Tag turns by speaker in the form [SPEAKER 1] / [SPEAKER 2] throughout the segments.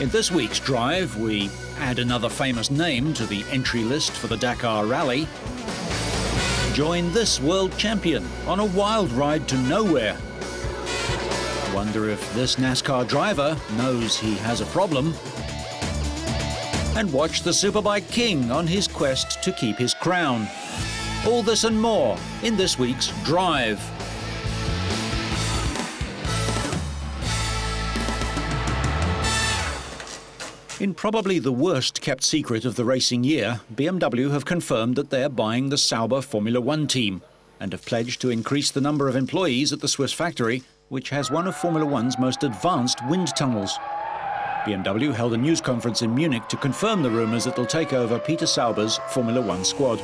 [SPEAKER 1] In this week's drive, we add another famous name to the entry list for the Dakar Rally. Join this world champion on a wild ride to nowhere. Wonder if this NASCAR driver knows he has a problem. And watch the Superbike King on his quest to keep his crown. All this and more in this week's Drive. In probably the worst kept secret of the racing year, BMW have confirmed that they're buying the Sauber Formula One team and have pledged to increase the number of employees at the Swiss factory, which has one of Formula One's most advanced wind tunnels. BMW held a news conference in Munich to confirm the rumours that they'll take over Peter Sauber's Formula One squad.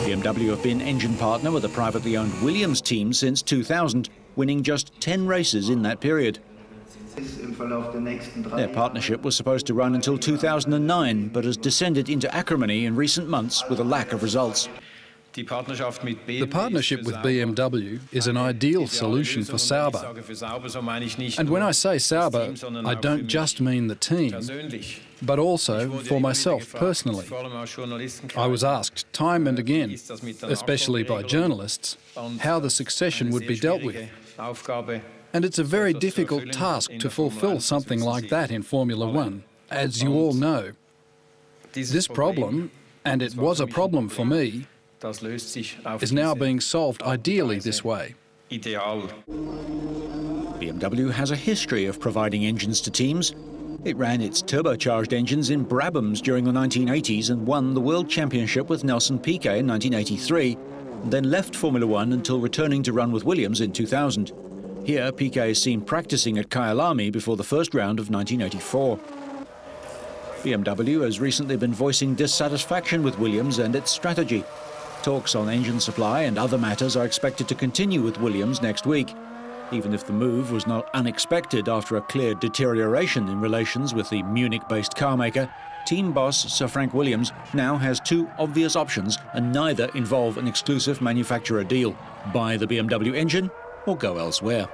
[SPEAKER 1] BMW have been engine partner with a privately owned Williams team since 2000, winning just 10 races in that period. Their partnership was supposed to run until 2009, but has descended into acrimony in recent months with a lack of results.
[SPEAKER 2] The partnership with BMW is an ideal solution for Sauber. And when I say Sauber, I don't just mean the team, but also for myself personally. I was asked time and again, especially by journalists, how the succession would be dealt with. And it's a very difficult task to fulfill something like that in Formula One, as you all know. This problem, and it was a problem for me, is now being solved ideally this way.
[SPEAKER 1] BMW has a history of providing engines to teams. It ran its turbocharged engines in Brabhams during the 1980s and won the World Championship with Nelson Piquet in 1983, and then left Formula One until returning to run with Williams in 2000. Here, Piquet is seen practicing at Kyalami before the first round of 1984. BMW has recently been voicing dissatisfaction with Williams and its strategy. Talks on engine supply and other matters are expected to continue with Williams next week, even if the move was not unexpected after a clear deterioration in relations with the Munich-based carmaker. Team boss Sir Frank Williams now has two obvious options, and neither involve an exclusive manufacturer deal: buy the BMW engine or go elsewhere.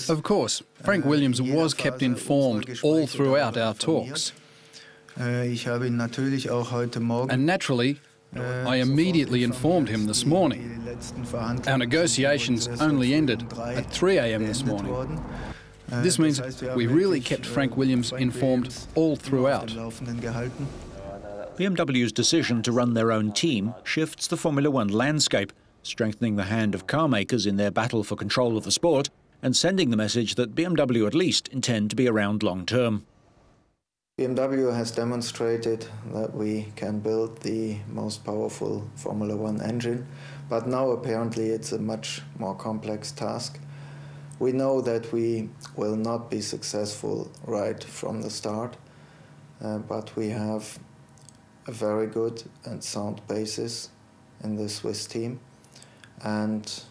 [SPEAKER 2] Of course, Frank Williams was kept informed all throughout our talks. And naturally, I immediately informed him this morning. Our negotiations only ended at 3 a.m. this morning. This means we really kept Frank Williams informed all throughout.
[SPEAKER 1] BMW's decision to run their own team shifts the Formula One landscape, strengthening the hand of car makers in their battle for control of the sport and sending the message that BMW at least intend to be around long term.
[SPEAKER 3] BMW has demonstrated that we can build the most powerful Formula One engine, but now apparently it's a much more complex task. We know that we will not be successful right from the start, but we have a very good and sound basis in the Swiss team, and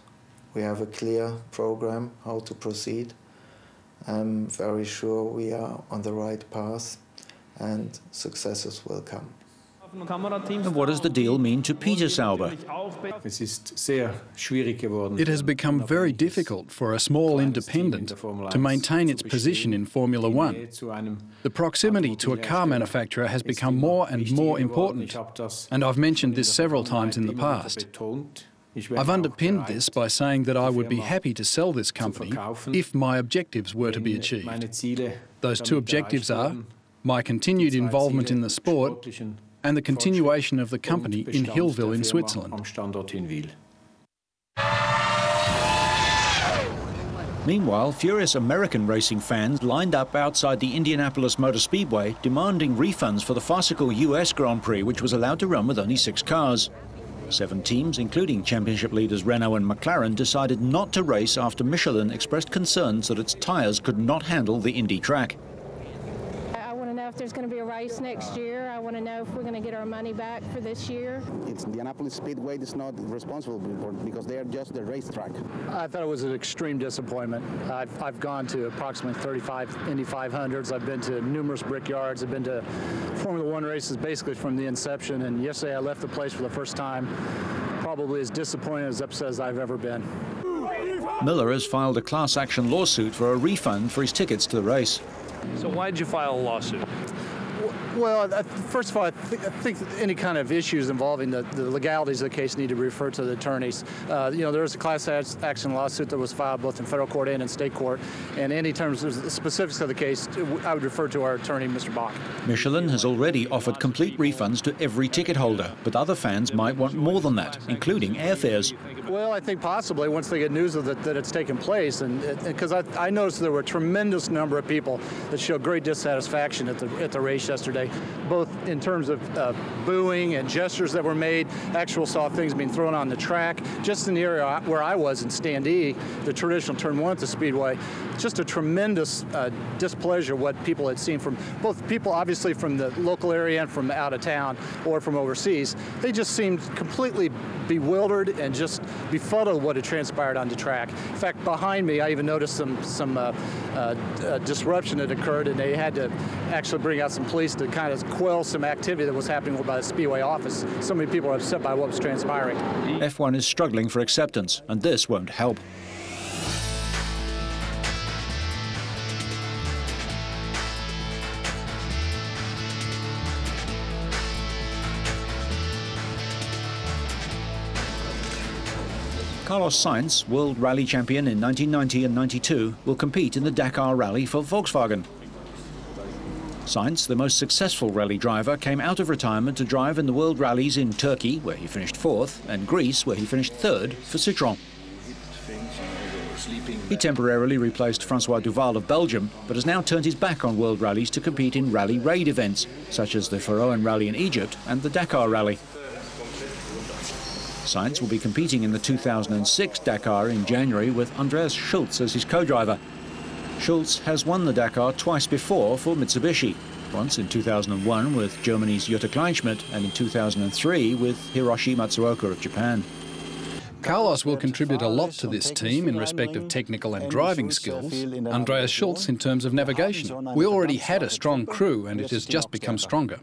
[SPEAKER 3] we have a clear program how to proceed. I'm very sure we are on the right path and successes will come.
[SPEAKER 1] And what does the deal mean to Peter Sauber?
[SPEAKER 2] It has become very difficult for a small independent to maintain its position in Formula One. The proximity to a car manufacturer has become more and more important, and I've mentioned this several times in the past. I've underpinned this by saying that I would be happy to sell this company if my objectives were to be achieved. Those two objectives are my continued involvement in the sport and the continuation of the company in Hillville in Switzerland.
[SPEAKER 1] Meanwhile, furious American racing fans lined up outside the Indianapolis Motor Speedway demanding refunds for the farcical US Grand Prix, which was allowed to run with only 6 cars. 7 teams, including championship leaders Renault and McLaren, decided not to race after Michelin expressed concerns that its tyres could not handle the Indy track.
[SPEAKER 4] If there's going to be a race next year, I want to know if we're going to get our money back for this year.
[SPEAKER 5] It's Indianapolis Speedway that's not responsible for it because they are just the racetrack.
[SPEAKER 6] I thought it was an extreme disappointment. I've gone to approximately 35 Indy 500s. I've been to numerous brickyards. I've been to Formula One races basically from the inception. And yesterday I left the place for the first time, probably as disappointed, as upset as I've ever been.
[SPEAKER 1] Miller has filed a class action lawsuit for a refund for his tickets to the race.
[SPEAKER 7] So why did you file a lawsuit?
[SPEAKER 6] Well, first of all, I think any kind of issues involving the legalities of the case need to be referred to the attorneys. You know, there was a class action lawsuit that was filed both in federal court and in state court, and any terms of the specifics of the case, I would refer to our attorney, Mr. Bach.
[SPEAKER 1] Michelin has already offered complete refunds to every ticket holder, but other fans might want more than that, including airfares.
[SPEAKER 6] Well, I think possibly once they get news of that it's taken place, and because I noticed there were a tremendous number of people that showed great dissatisfaction at the race yesterday, both in terms of booing and gestures that were made, actual saw things being thrown on the track. Just in the area where I was in Stand E, the traditional turn 1 at the Speedway, just a tremendous displeasure of what people had seen from both people obviously from the local area and from out of town or from overseas. They just seemed completely bewildered and just befuddled what had transpired on the track. In fact, behind me, I even noticed some disruption had occurred, and they had to actually bring out some police to kind of quell some activity that was happening by the Speedway office. So many people are upset by what was transpiring.
[SPEAKER 1] F1 is struggling for acceptance, and this won't help. Carlos Sainz, World Rally Champion in 1990 and 92, will compete in the Dakar Rally for Volkswagen. Sainz, the most successful rally driver, came out of retirement to drive in the World Rallies in Turkey, where he finished 4th, and Greece, where he finished 3rd for Citroën. He temporarily replaced Francois Duval of Belgium, but has now turned his back on World Rallies to compete in rally raid events, such as the Faroan Rally in Egypt and the Dakar Rally. Sainz will be competing in the 2006 Dakar in January with Andreas Schulz as his co-driver. Schulz has won the Dakar twice before for Mitsubishi, once in 2001 with Germany's Jutta Kleinschmidt and in 2003 with Hiroshi Matsuoka of Japan.
[SPEAKER 2] Carlos will contribute a lot to this team in respect of technical and driving skills. Andreas Schulz in terms of navigation. We already had a strong crew and it has just become stronger.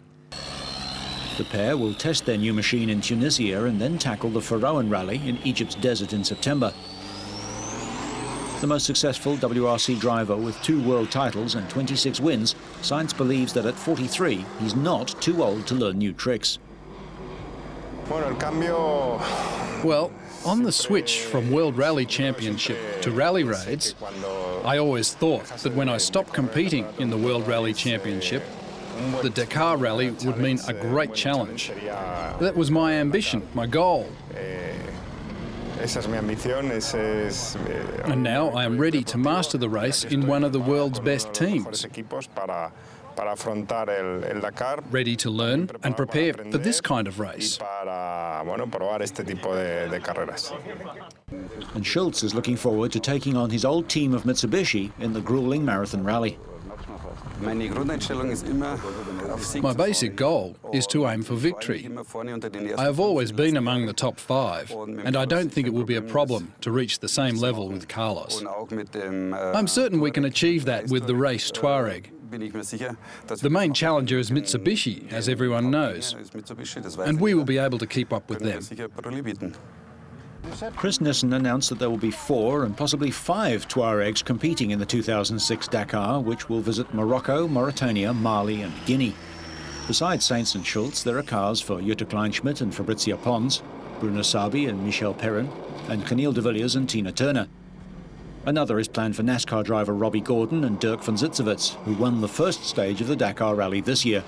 [SPEAKER 1] The pair will test their new machine in Tunisia and then tackle the Faroan Rally in Egypt's desert in September. The most successful WRC driver with 2 world titles and 26 wins, Sainz believes that at 43 he's not too old to learn new tricks.
[SPEAKER 2] Well, on the switch from World Rally Championship to rally raids, I always thought that when I stopped competing in the World Rally Championship, the Dakar Rally would mean a great challenge. That was my ambition, my goal. And now I am ready to master the race in one of the world's best teams. Ready to learn and prepare for this kind of race.
[SPEAKER 1] And Schulz is looking forward to taking on his old team of Mitsubishi in the grueling marathon rally.
[SPEAKER 2] My basic goal is to aim for victory. I have always been among the top 5, and I don't think it will be a problem to reach the same level with Carlos. I'm certain we can achieve that with the race Touareg. The main challenger is Mitsubishi, as everyone knows, and we will be able to keep up with them.
[SPEAKER 1] Kris Nissen announced that there will be 4 and possibly 5 Touaregs competing in the 2006 Dakar, which will visit Morocco, Mauritania, Mali and Guinea. Besides Sainz and Schulz, there are cars for Jutta Kleinschmidt and Fabrizia Pons, Bruno Sabi and Michel Perrin, and Camille de Villiers and Tina Turner. Another is planned for NASCAR driver Robbie Gordon and Dirk van Zitzewitz, who won the first stage of the Dakar Rally this year.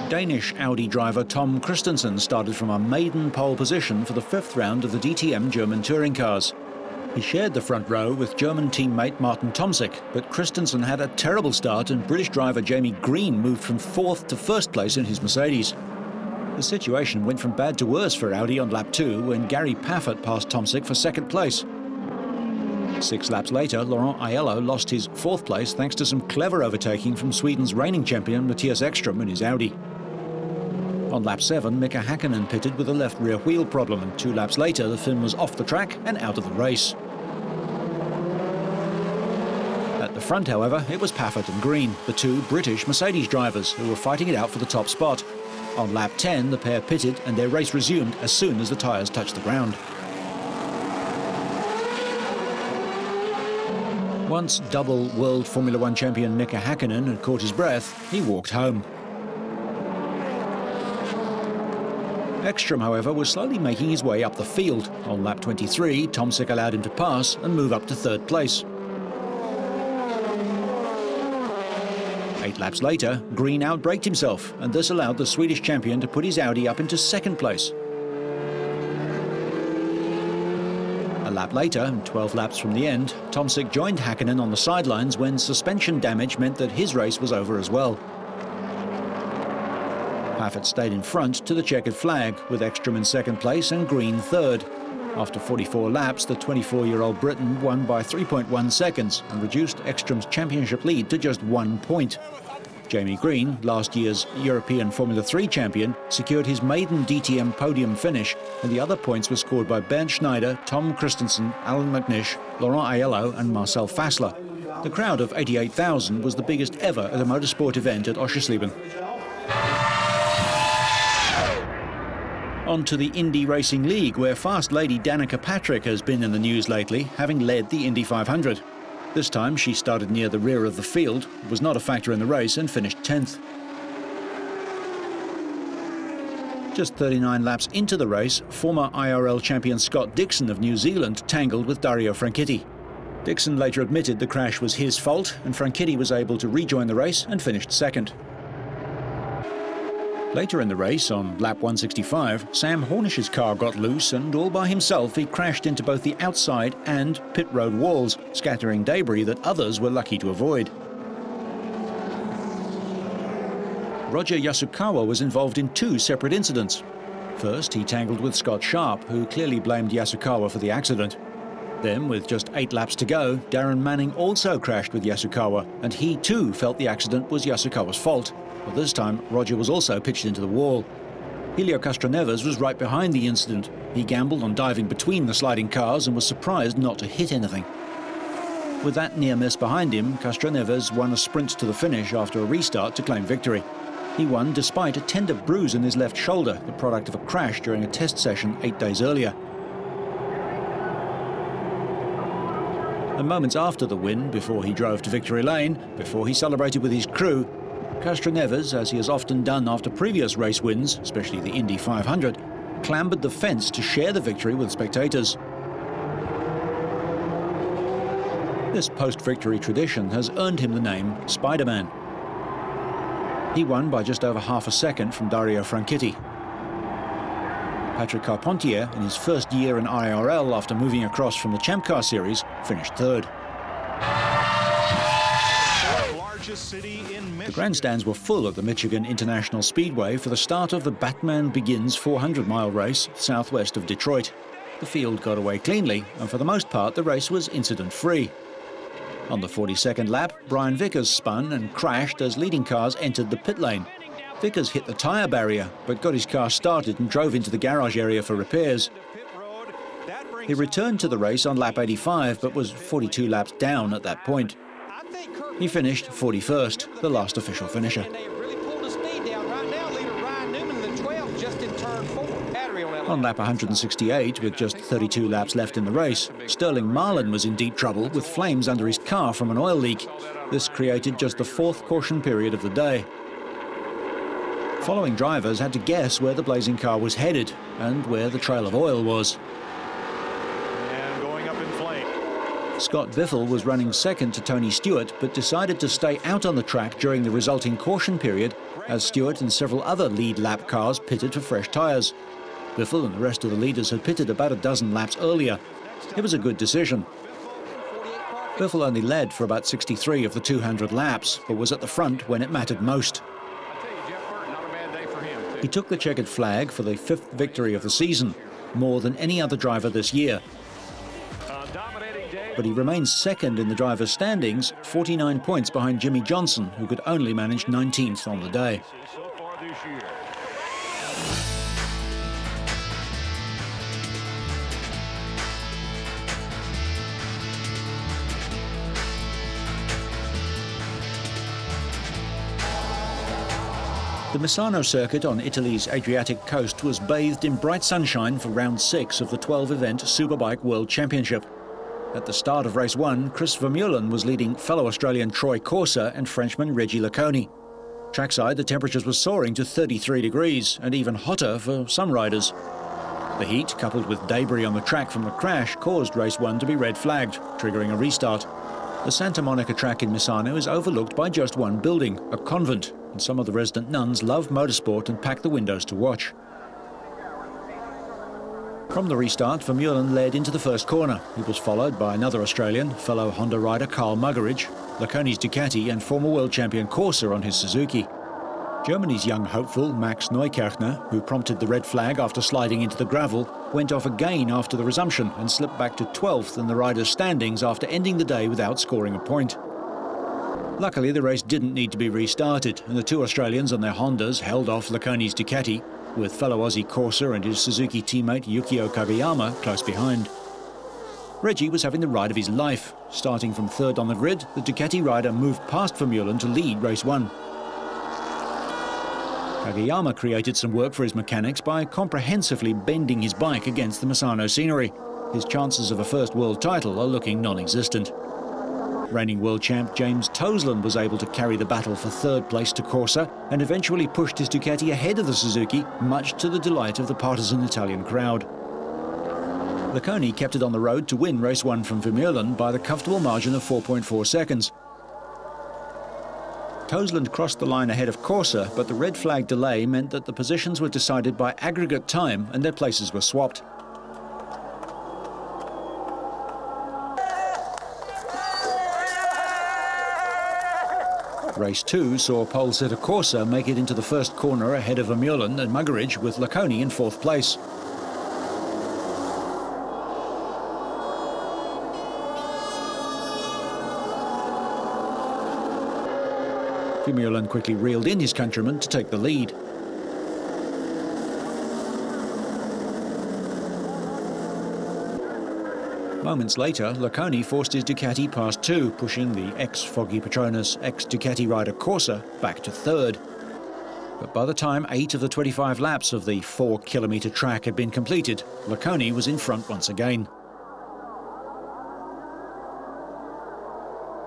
[SPEAKER 1] Danish Audi driver Tom Kristensen started from a maiden pole position for the 5th round of the DTM German touring cars. He shared the front row with German teammate Martin Tomczyk, but Kristensen had a terrible start and British driver Jamie Green moved from 4th to 1st place in his Mercedes. The situation went from bad to worse for Audi on lap 2 when Gary Paffett passed Tomczyk for 2nd place. 6 laps later, Laurent Aiello lost his 4th place thanks to some clever overtaking from Sweden's reigning champion Mattias Ekström in his Audi. On lap 7, Mika Hakkinen pitted with a left rear wheel problem, and 2 laps later the Finn was off the track and out of the race. At the front, however, it was Paffert and Green, the two British Mercedes drivers who were fighting it out for the top spot. On lap 10, the pair pitted and their race resumed as soon as the tyres touched the ground. Once double World Formula One champion Mika Häkkinen had caught his breath, he walked home. Ekstrom, however, was slowly making his way up the field. On lap 23, Tomsik allowed him to pass and move up to third place. 8 laps later, Green outbraked himself, and this allowed the Swedish champion to put his Audi up into second place. A lap later, 12 laps from the end, Tomsik joined Häkkinen on the sidelines when suspension damage meant that his race was over as well. Paffert stayed in front to the checkered flag, with Ekstrom in second place and Green third. After 44 laps, the 24-year-old Briton won by 3.1 seconds and reduced Ekstrom's championship lead to just 1 point. Jamie Green, last year's European Formula 3 champion, secured his maiden DTM podium finish, and the other points were scored by Bernd Schneider, Tom Christensen, Alain Menu, Laurent Aiello and Marcel Fassler. The crowd of 88,000 was the biggest ever at a motorsport event at Oschersleben. On to the Indy Racing League, where fast lady Danica Patrick has been in the news lately, having led the Indy 500. This time she started near the rear of the field, was not a factor in the race and finished 10th. Just 39 laps into the race, former IRL champion Scott Dixon of New Zealand tangled with Dario Franchitti. Dixon later admitted the crash was his fault, and Franchitti was able to rejoin the race and finished second. Later in the race, on lap 165, Sam Hornish's car got loose and all by himself he crashed into both the outside and pit road walls, scattering debris that others were lucky to avoid. Roger Yasukawa was involved in 2 separate incidents. First, he tangled with Scott Sharp, who clearly blamed Yasukawa for the accident. Then, with just 8 laps to go, Darren Manning also crashed with Yasukawa, and he too felt the accident was Yasukawa's fault. But this time, Roger was also pitched into the wall. Helio Castroneves was right behind the incident. He gambled on diving between the sliding cars and was surprised not to hit anything. With that near miss behind him, Castroneves won a sprint to the finish after a restart to claim victory. He won despite a tender bruise in his left shoulder, the product of a crash during a test session 8 days earlier. And moments after the win, before he drove to victory lane, before he celebrated with his crew, Castroneves, as he has often done after previous race wins, especially the Indy 500, clambered the fence to share the victory with spectators. This post-victory tradition has earned him the name Spider-Man. He won by just over half a second from Dario Franchitti. Patrick Carpentier, in his first year in IRL after moving across from the Champ Car Series, finished third. The grandstands were full at the Michigan International Speedway for the start of the Batman Begins 400-mile race southwest of Detroit. The field got away cleanly, and for the most part the race was incident-free. On the 42nd lap, Brian Vickers spun and crashed as leading cars entered the pit lane. Vickers hit the tyre barrier, but got his car started and drove into the garage area for repairs. He returned to the race on lap 85, but was 42 laps down at that point. He finished 41st, the last official finisher. On lap 168, with just 32 laps left in the race, Sterling Marlin was in deep trouble with flames under his car from an oil leak. This created just the 4th caution period of the day. Following drivers had to guess where the blazing car was headed and where the trail of oil was. Scott Biffle was running second to Tony Stewart, but decided to stay out on the track during the resulting caution period as Stewart and several other lead lap cars pitted for fresh tyres. Biffle and the rest of the leaders had pitted about a dozen laps earlier. It was a good decision. Biffle only led for about 63 of the 200 laps, but was at the front when it mattered most. He took the checkered flag for the 5th victory of the season, more than any other driver this year. But he remains second in the drivers' standings, 49 points behind Jimmy Johnson, who could only manage 19th on the day. The Misano circuit on Italy's Adriatic coast was bathed in bright sunshine for round 6 of the 12-event Superbike World Championship. At the start of race 1, Kris Vermeulen was leading fellow Australian Troy Corser and Frenchman Reggie Laconi. Trackside, the temperatures were soaring to 33 degrees and even hotter for some riders. The heat, coupled with debris on the track from the crash, caused race 1 to be red flagged, triggering a restart. The Santa Monica track in Misano is overlooked by just one building, a convent, and some of the resident nuns love motorsport and pack the windows to watch. From the restart, Vermeulen led into the first corner. He was followed by another Australian, fellow Honda rider Karl Muggeridge, Laconi's Ducati and former world champion Corser on his Suzuki. Germany's young hopeful Max Neukirchner, who prompted the red flag after sliding into the gravel, went off again after the resumption and slipped back to 12th in the riders' standings after ending the day without scoring a point. Luckily, the race didn't need to be restarted, and the two Australians on their Hondas held off Laconi's Ducati, with fellow Aussie Corser and his Suzuki teammate Yukio Kageyama close behind. Reggie was having the ride of his life. Starting from 3rd on the grid, the Ducati rider moved past Vermeulen to lead race 1. Kageyama created some work for his mechanics by comprehensively bending his bike against the Misano scenery. His chances of a first world title are looking non-existent. Reigning world champ James Toseland was able to carry the battle for 3rd place to Corsa and eventually pushed his Ducati ahead of the Suzuki, much to the delight of the partisan Italian crowd. Laconi kept it on the road to win race 1 from Vermeulen by the comfortable margin of 4.4 seconds. Toseland crossed the line ahead of Corsa, but the red flag delay meant that the positions were decided by aggregate time and their places were swapped. Race 2 saw pole sitter Corsa make it into the first corner ahead of Vermeulen and Muggeridge, with Laconi in 4th place. Vermeulen quickly reeled in his countryman to take the lead. Moments later, Laconi forced his Ducati past 2, pushing the ex-Foggy Petronas, ex-Ducati rider Corsa back to 3rd. But by the time 8 of the 25 laps of the 4-kilometre track had been completed, Laconi was in front once again.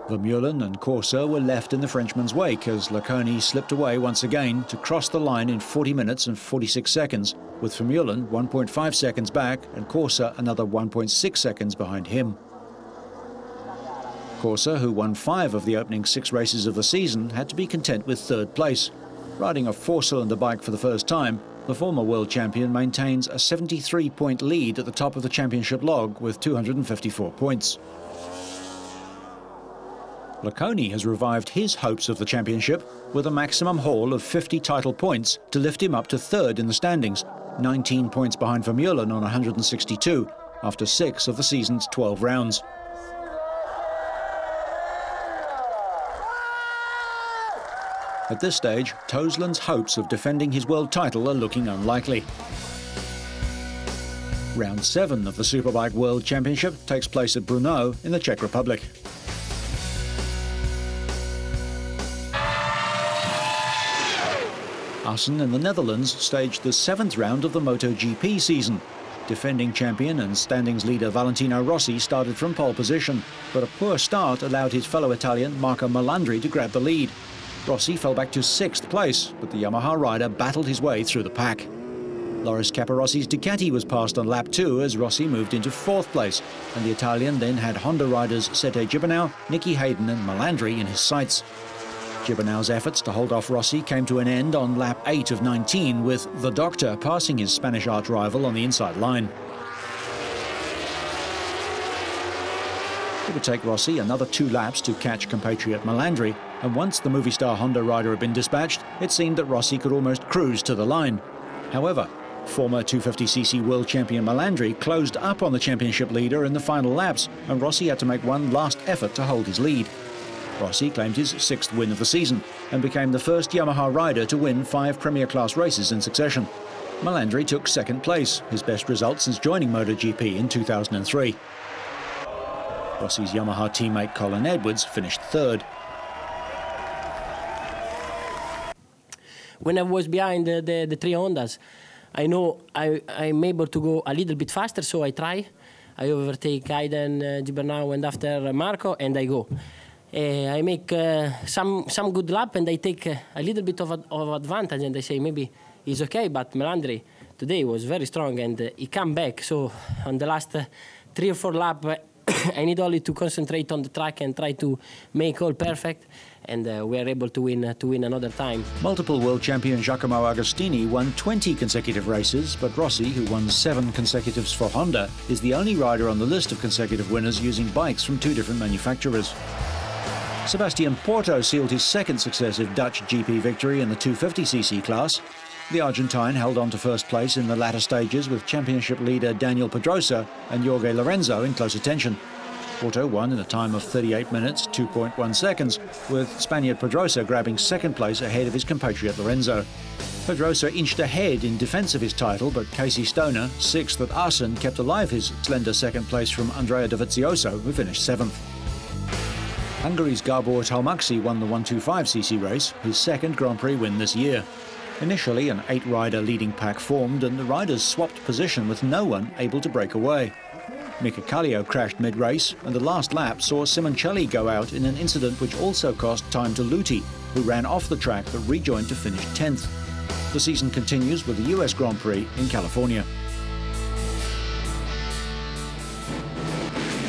[SPEAKER 1] Vermeulen and Corsa were left in the Frenchman's wake as Laconi slipped away once again to cross the line in 40 minutes and 46 seconds, with Vermeulen 1.5 seconds back and Corsa another 1.6 seconds behind him. Corsa, who won 5 of the opening 6 races of the season, had to be content with 3rd place. Riding a 4-cylinder bike for the first time, the former world champion maintains a 73-point lead at the top of the championship log with 254 points. Laconi has revived his hopes of the championship with a maximum haul of 50 title points to lift him up to 3rd in the standings, 19 points behind Vermeulen on 162 after 6 of the season's 12 rounds. At this stage, Toseland's hopes of defending his world title are looking unlikely. Round 7 of the Superbike World Championship takes place at Brno in the Czech Republic. Assen in the Netherlands staged the 7th round of the MotoGP season. Defending champion and standings leader Valentino Rossi started from pole position, but a poor start allowed his fellow Italian Marco Melandri to grab the lead. Rossi fell back to 6th place, but the Yamaha rider battled his way through the pack. Loris Caparossi's Ducati was passed on lap 2 as Rossi moved into 4th place, and the Italian then had Honda riders Sete Gibernau, Nicky Hayden and Melandri in his sights. Gibernau's efforts to hold off Rossi came to an end on lap 8 of 19, with the Doctor passing his Spanish arch-rival on the inside line. It would take Rossi another 2 laps to catch compatriot Melandri, and once the movie star Honda rider had been dispatched, it seemed that Rossi could almost cruise to the line. However, former 250cc world champion Melandri closed up on the championship leader in the final laps, and Rossi had to make one last effort to hold his lead. Rossi claimed his 6th win of the season and became the first Yamaha rider to win 5 Premier Class races in succession. Melandri took 2nd place, his best result since joining MotoGP in 2003. Rossi's Yamaha teammate Colin Edwards finished 3rd.
[SPEAKER 8] when I was behind the three Hondas, I know I'm able to go a little bit faster, so I try. I overtake Aiden, Gibernau, and after Marco, and I go. I make some good lap, and I take a little bit of advantage, and I say maybe it's okay, but Melandri today was very strong, and he come back. So on the last 3 or 4 laps, I need only to concentrate on the track and try to make all perfect, and we are able to win another time.
[SPEAKER 1] Multiple world champion Giacomo Agostini won 20 consecutive races, but Rossi, who won 7 consecutives for Honda, is the only rider on the list of consecutive winners using bikes from 2 different manufacturers. Sebastian Porto sealed his 2nd successive Dutch GP victory in the 250cc class. The Argentine held on to first place in the latter stages with championship leader Daniel Pedrosa and Jorge Lorenzo in close attention. Porto won in a time of 38 minutes, 2.1 seconds, with Spaniard Pedrosa grabbing 2nd place ahead of his compatriot Lorenzo. Pedrosa inched ahead in defence of his title, but Casey Stoner, 6th at Assen, kept alive his slender 2nd place from Andrea Dovizioso, who finished 7th. Hungary's Gabor Talmaxi won the 125cc race, his 2nd Grand Prix win this year. Initially, an 8-rider leading pack formed, and the riders swapped position with no one able to break away. Mika Kallio crashed mid-race, and the last lap saw Simoncelli go out in an incident which also cost time to Luthi, who ran off the track but rejoined to finish 10th. The season continues with the US Grand Prix in California.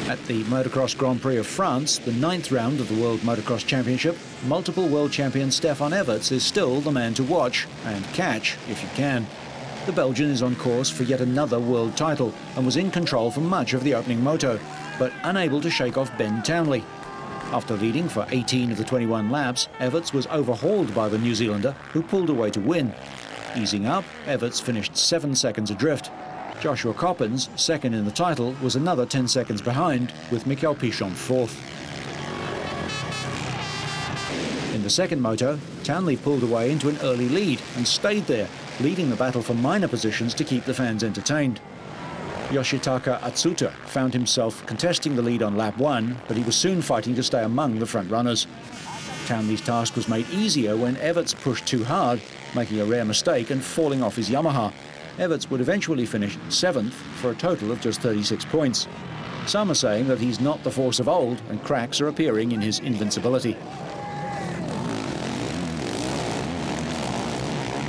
[SPEAKER 1] At the Motocross Grand Prix of France, the 9th round of the World Motocross Championship, multiple world champion Stefan Everts is still the man to watch and catch if you can. The Belgian is on course for yet another world title and was in control for much of the opening moto, but unable to shake off Ben Townley. After leading for 18 of the 21 laps, Everts was overhauled by the New Zealander, who pulled away to win. Easing up, Everts finished 7 seconds adrift. Joshua Coppens, 2nd in the title, was another 10 seconds behind, with Michael Pichon 4th. In the 2nd moto, Townley pulled away into an early lead and stayed there, leading the battle for minor positions to keep the fans entertained. Yoshitaka Atsuta found himself contesting the lead on lap 1, but he was soon fighting to stay among the front runners. Townley's task was made easier when Everts pushed too hard, making a rare mistake and falling off his Yamaha. Everts would eventually finish 7th for a total of just 36 points. Some are saying that he's not the force of old and cracks are appearing in his invincibility.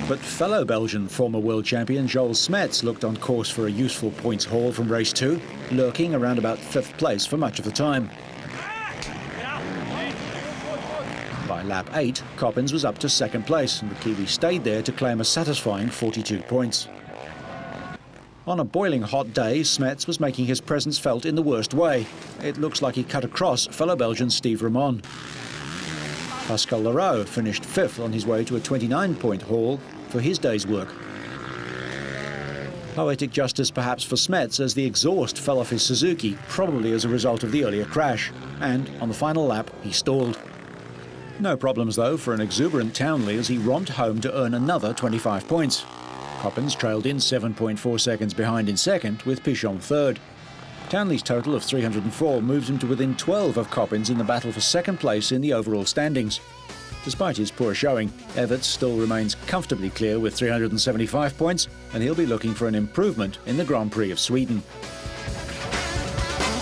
[SPEAKER 1] But fellow Belgian former world champion Joel Smets looked on course for a useful points haul from race 2, lurking around about 5th place for much of the time. By lap 8, Coppens was up to 2nd place, and the Kiwi stayed there to claim a satisfying 42 points. On a boiling hot day, Smets was making his presence felt in the worst way. It looks like he cut across fellow Belgian Steve Ramon. Pascal Leroux finished 5th on his way to a 29-point haul for his day's work. Poetic justice perhaps for Smets, as the exhaust fell off his Suzuki, probably as a result of the earlier crash, and on the final lap he stalled. No problems though for an exuberant Townley as he romped home to earn another 25 points. Coppens trailed in 7.4 seconds behind in 2nd, with Pichon 3rd. Townley's total of 304 moves him to within 12 of Coppens in the battle for 2nd place in the overall standings. Despite his poor showing, Everts still remains comfortably clear with 375 points, and he'll be looking for an improvement in the Grand Prix of Sweden.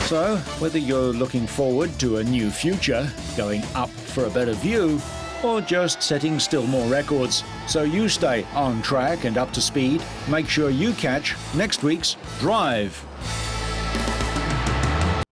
[SPEAKER 1] So, whether you're looking forward to a new future, going up for a better view, or just setting still more records, so you stay on track and up to speed, make sure you catch next week's Drive.